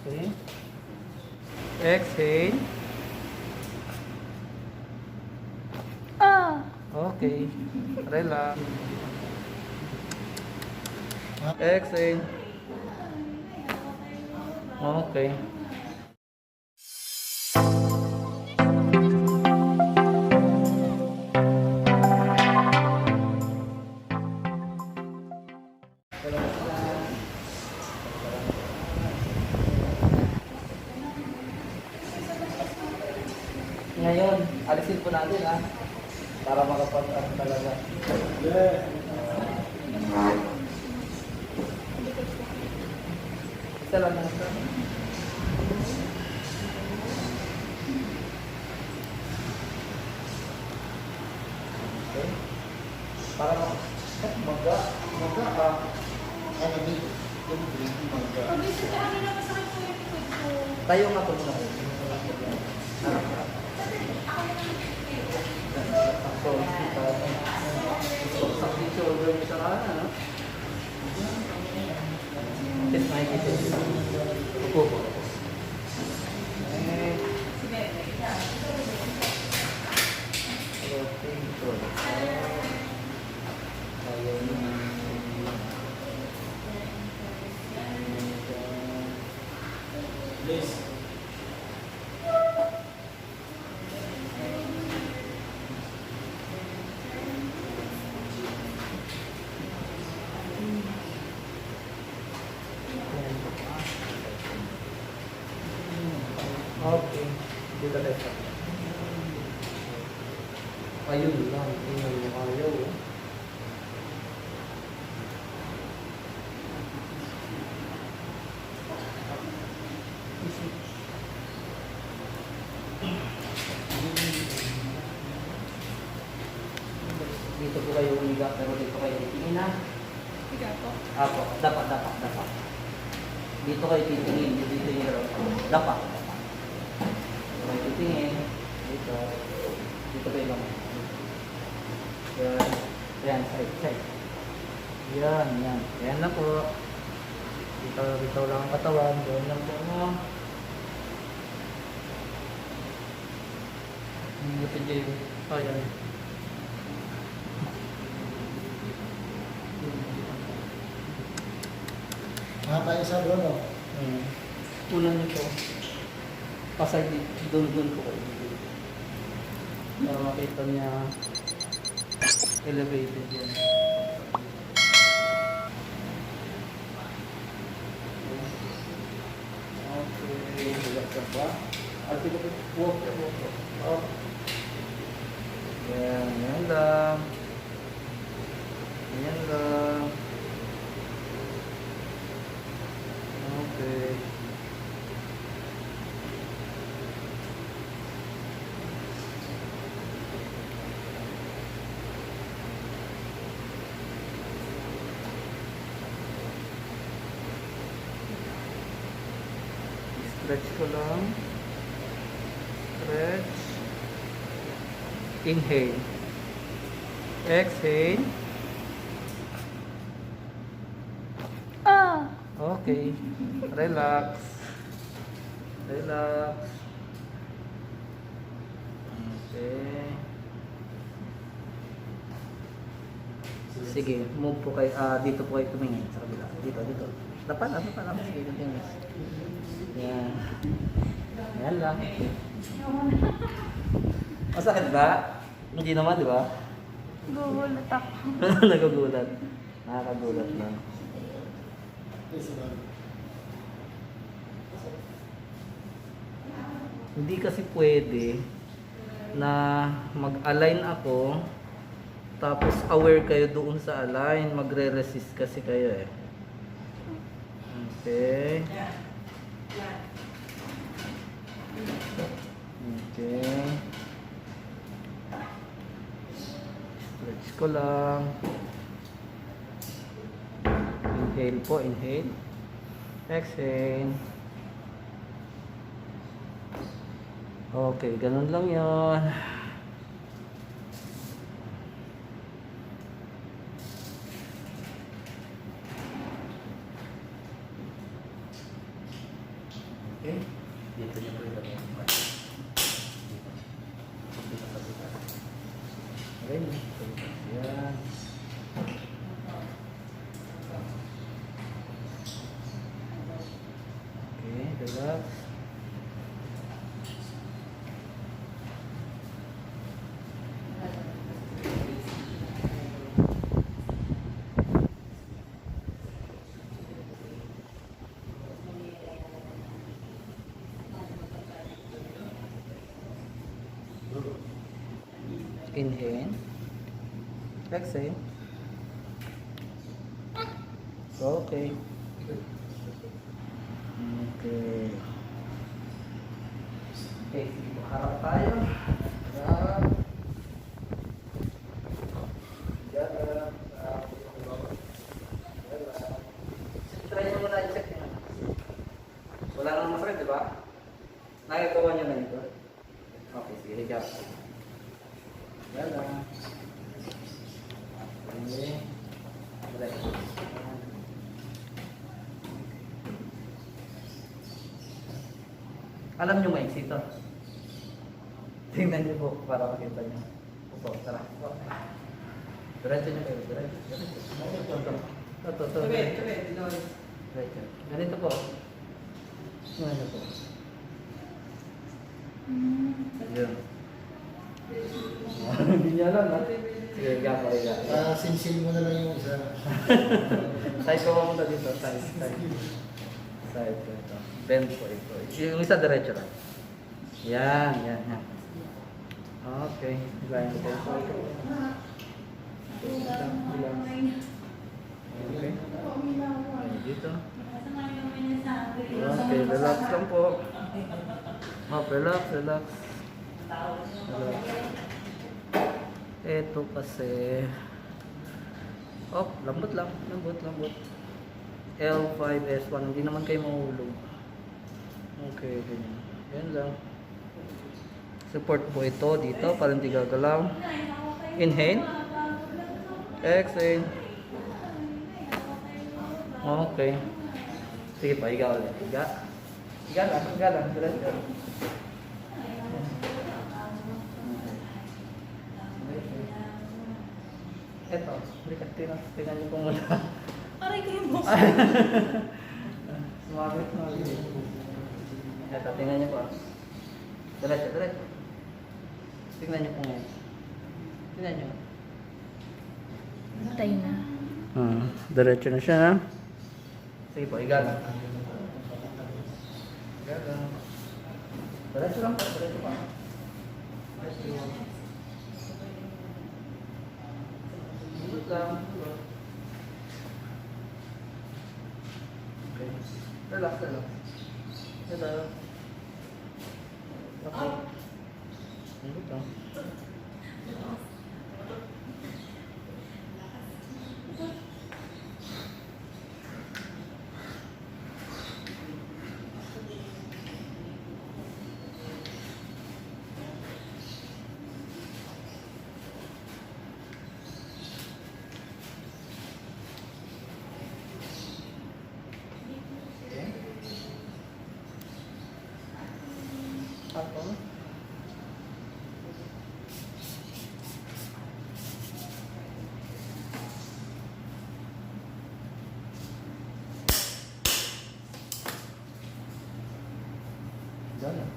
Okay. Exhale. Okay. Relax. Exhale. Okay. Ngayon, alisin po natin ha. Para makapag-ano talaga. Isa lang na ito. Okay. Para maga ka. Ano dito? Maga. Tayo nga po muna. Sakit shoulder mo sa kanan, no? Yes, makikita. Upo po. Please. Okay. Dito tayo. Ayun lang. Tingnan mo ayaw. Dito po kayo umiga, pero dito kayo titingin na. Higa po. Apo, dapat. Dito kayo titingin, dito yung galaw. Dapat. Dito kayo titingin. Dito kayo lang. Yan, side. Yan. Yan na po. Dito lang ang katawan. Doon lang po mo. Ito dyan. Yan. Tayo sa doon, no? Ulan nito. Pasay doon ko kayo. Para makita niya elevated yan. Okay, relax ka pa. At ito po, walk. Oh. Yan lang. Okay. Stretch ko lang. Stretch. Inhale. Exhale. Okay. Relax. Okay. Sige, move po kayo. Dito po kayo tumingin sa kabila. Dito. Dapat. Sige, tingin. Yan. Yan lang. Masakit ba? Hindi naman, di ba? Gugulat ako. Nakagulat. Nakakagulat lang. Hindi kasi pwede na mag-align ako tapos aware kayo doon sa align, magre-resist kasi kayo eh. Okay. Stretch ko lang. Inhale po, inhale. Exhale. Okay, ganun lang yon. Okay. Dito niyo po ilagay yung mic. Dito. Dito sa butas. Okay. Sa butas. Yan. Okay. Relax. Inhale. Exhale. Okay. Okay. Okay, sige po. Harap tayo. Harap. Harap. Try mo muna i-check nyo. Wala nang masakit, di ba? Nakagawa nyo na ito. Okay, sige. Higap. Yan. Okay. Relax. Alam nyo maiksi ito. Tingnan nyo po para makita nyo. Opo, tara. Diretso nyo kayo. Diretso. Ito. Diretso. Ganito po. Tingnan nyo po. Yan. Hindi niya alam, ha? Sige, higa. Sinsin mo na lang yung isa. Side ko muna dito. Side ko ito. Bend po ito. Yung isa diretso lang. Yan. Okay. Hilahin ko po. Okay. Dito. Okay, relax lang po. Relax. Ito kasi lambot lang. L5S1, hindi naman kayo mahulog. Okay, ganyan. Yan lang. Support po ito dito para hindi gagalaw. Inhale. Exhale. Okay. Sige pa, higa ulit. Higa lang. Diretso. Ito, balikat tingnan niyo kung wala. Aray ko yung boss. Sumabit. Ito, tingnan niyo po. Diretso. Tingnan niyo kung tingnan niyo. Tay na. Diretso na siya, ha? Sige po, higa lang. Diretso lang po, diretso pa. Okay. Relax. Ito. Okay. Ito. Apa? Jangan.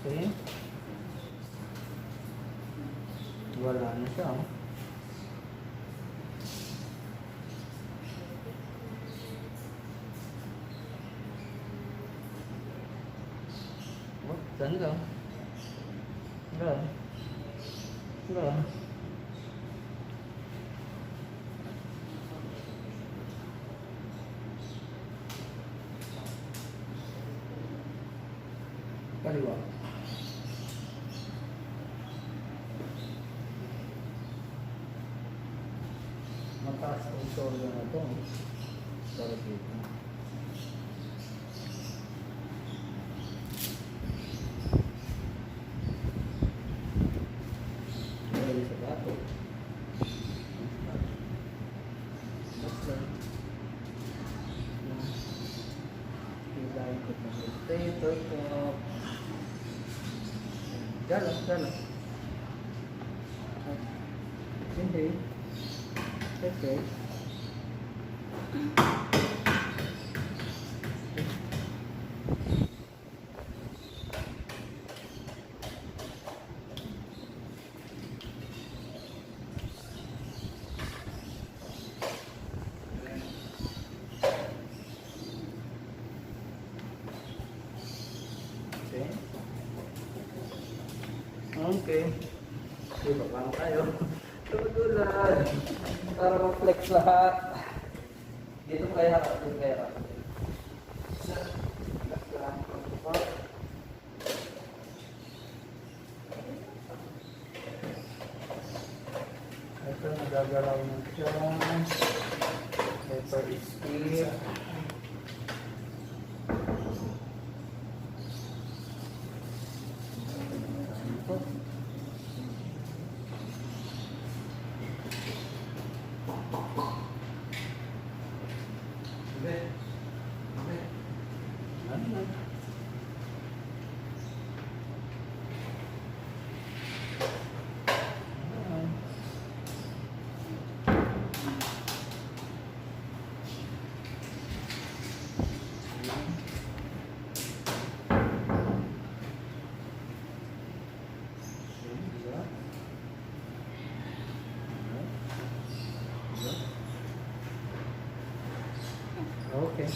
Okay. Wala na siya. Saan ka? Wala. Kaliwa. Mataas ang shoulder na ito. Sorry dito. Dali sa bato. Basta. Pilayin ko na rotator cuff. Gala, gala. Hindi. Okay. Okay. Okay. Diba, paano tayo? Tutulan. Para ma-flex lahat. Dito kaya harap. Dito kaya harap. Flex lahat. Ito, nagagalaw na siya. Ito is here. Ito. Okay.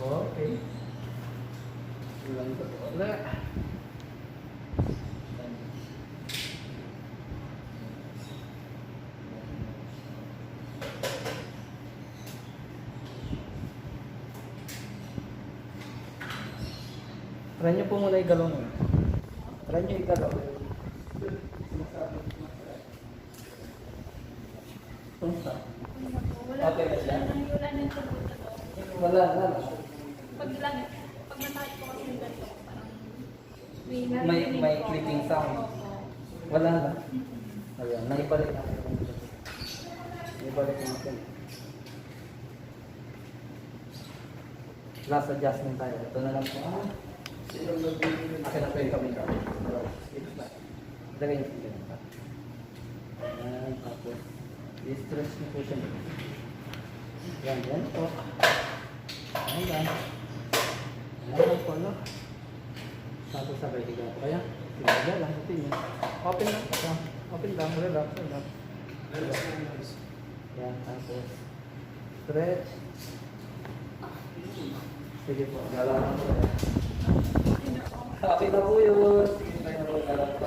Okay. Ulang ko ulit. Try nyo po muna igalaw mo. Try nyo igalaw. Kumusta? Wala Okay na siya? wala nang tubod na to. Wala na. Pag natahit ko kasi yung ganito, parang May clicking sound. Opo. Wala na. Ayan, naibalik natin. Naibalik natin. Last adjustment tayo. Ito na lang po. Akin na po yung kami ka. Lagay niyo po dyan. Ayan, tapos i-stretch niyo po siya. Yan, yan po. Ayan. Ayan po, no? Tapos sabay higa po kaya. Higa lang, ito yun. Open lang. Open lang, relax, relax. Yan, tapos stretch. Sige po, galaw po. Okay na po yun. Sige tayo na po, galaw po.